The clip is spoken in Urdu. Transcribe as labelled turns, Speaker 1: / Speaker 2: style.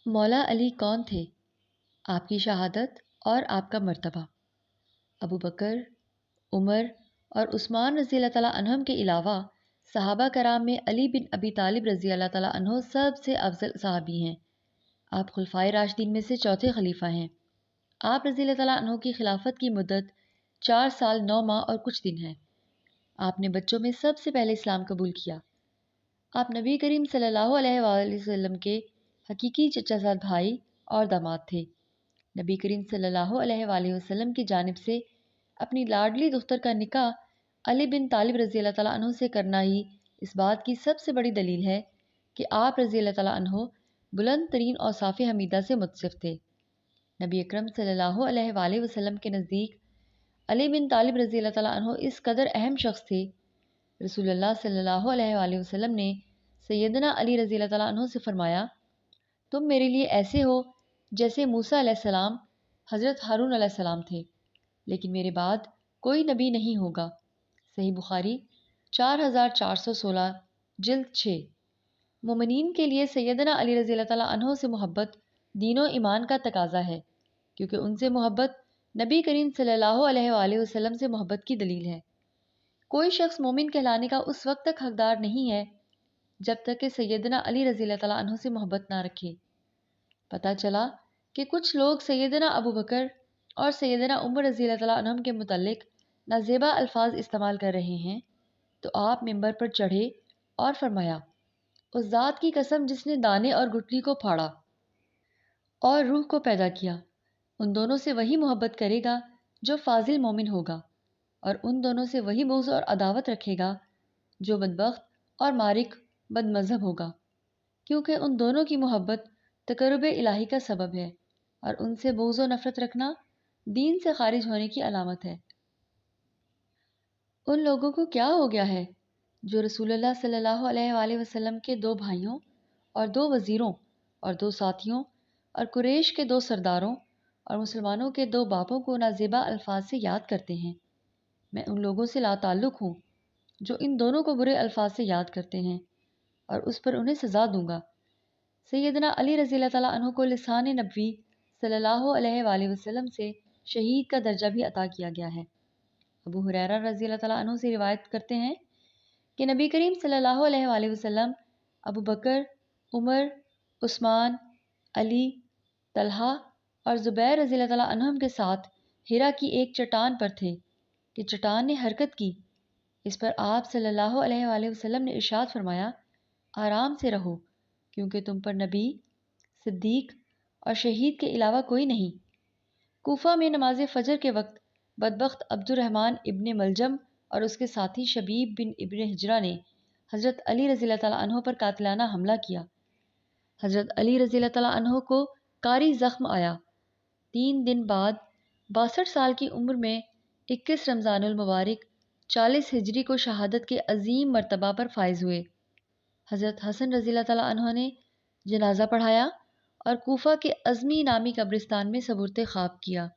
Speaker 1: مولا علی کون تھے؟ آپ کی شہادت اور آپ کا مرتبہ۔ ابو بکر، عمر اور عثمان رضی اللہ تعالیٰ عنہم کے علاوہ صحابہ کرام میں علی بن ابی طالب رضی اللہ تعالیٰ عنہ سب سے افضل صحابی ہیں۔ آپ خلفائے راشدین میں سے چوتھے خلیفہ ہیں۔ آپ رضی اللہ تعالیٰ عنہ کی خلافت کی مدت 4 سال 9 ماہ اور کچھ دن ہے۔ آپ نے بچوں میں سب سے پہلے اسلام قبول کیا۔ آپ نبی کریم صلی اللہ علیہ وآلہ وسلم کے حقیقی چچا زاد بھائی اور داماد تھے۔ نبی کریم صلی اللہ علیہ وآلہ وسلم کی جانب سے اپنی لاڈلی دختر کا نکاح علی بن طالب رضی اللہ تعالیٰ عنہ سے کرنا ہی اس بات کی سب سے بڑی دلیل ہے کہ آپ رضی اللہ تعالیٰ عنہ بلند ترین اوصاف حمیدہ سے متصف تھے۔ نبی اکرم صلی اللہ علیہ وآلہ وسلم کے نزدیک علی بن طالب رضی اللہ تعالیٰ عنہ اس قدر اہم شخص تھے۔ رسول اللہ صلی اللہ علیہ وآلہ وسلم نے سیدنا علی رضی اللہ تعالیٰ عنہ سے فرمایا، تم میرے لیے ایسے ہو جیسے موسیٰ علیہ السلام حضرت ہارون علیہ السلام تھے، لیکن میرے بعد کوئی نبی نہیں ہوگا۔ صحیح بخاری 4416 جلد 6۔ مومنین کے لیے سیدنا علی رضی اللہ تعالیٰ عنہ سے محبت دین و ایمان کا تقاضا ہے، کیونکہ ان سے محبت نبی کریم صلی اللہ علیہ وآلہ وسلم سے محبت کی دلیل ہے۔ کوئی شخص مومن کہلانے کا اس وقت تک حقدار نہیں ہے جب تک کہ سیدنا علی رضی اللہ تعالیٰ عنہ سے محبت نہ رکھے۔ پتہ چلا کہ کچھ لوگ سیدنا ابو بکر اور سیدنا عمر رضی اللہ تعالیٰ عنہم کے متعلق نازیبا الفاظ استعمال کر رہے ہیں، تو آپ ممبر پر چڑھے اور فرمایا، اس ذات کی قسم جس نے دانے اور گٹلی کو پھاڑا اور روح کو پیدا کیا، ان دونوں سے وہی محبت کرے گا جو فاضل مومن ہوگا، اور ان دونوں سے وہی بغض اور عداوت رکھے گا جو بدبخت اور مارک بد مذہب ہوگا، کیونکہ ان دونوں کی محبت تقرب الہی کا سبب ہے، اور ان سے بغض و نفرت رکھنا دین سے خارج ہونے کی علامت ہے۔ ان لوگوں کو کیا ہو گیا ہے جو رسول اللہ صلی اللہ علیہ وآلہ وسلم کے 2 بھائیوں اور 2 وزیروں اور 2 ساتھیوں اور قریش کے 2 سرداروں اور مسلمانوں کے 2 باپوں کو نازیبا الفاظ سے یاد کرتے ہیں؟ میں ان لوگوں سے لا تعلق ہوں جو ان دونوں کو برے الفاظ سے یاد کرتے ہیں، اور اس پر انہیں سزا دوں گا۔ سیدنا علی رضی اللہ تعالیٰ عنہ کو لسان نبوی صلی اللہ علیہ وآلہ وسلم سے شہید کا درجہ بھی عطا کیا گیا ہے۔ ابو ہریرہ رضی اللہ تعالیٰ عنہ سے روایت کرتے ہیں کہ نبی کریم صلی اللہ علیہ وآلہ وسلم ابو بکر، عمر، عثمان، علی، طلحہ اور زبیر رضی اللہ تعالیٰ عنہم کے ساتھ ہیرا کی ایک چٹان پر تھے کہ چٹان نے حرکت کی۔ اس پر آپ صلی اللہ علیہ وآلہ وسلم نے ارشاد فرمایا، آرام سے رہو، کیونکہ تم پر نبی، صدیق اور شہید کے علاوہ کوئی نہیں۔ کوفہ میں نماز فجر کے وقت بدبخت عبد الرحمن ابن ملجم اور اس کے ساتھی شبیب بن ابن حجرہ نے حضرت علی رضی اللہ تعالیٰ عنہ پر قاتلانہ حملہ کیا۔ حضرت علی رضی اللہ تعالیٰ عنہ کو کاری زخم آیا۔ 3 دن بعد 62 سال کی عمر میں 21 رمضان المبارک 40 ہجری کو شہادت کے عظیم مرتبہ پر فائز ہوئے۔ حضرت حسن رضی اللہ تعالیٰ عنہ نے جنازہ پڑھایا اور کوفہ کے عظمی نامی قبرستان میں سبورت خواب کیا۔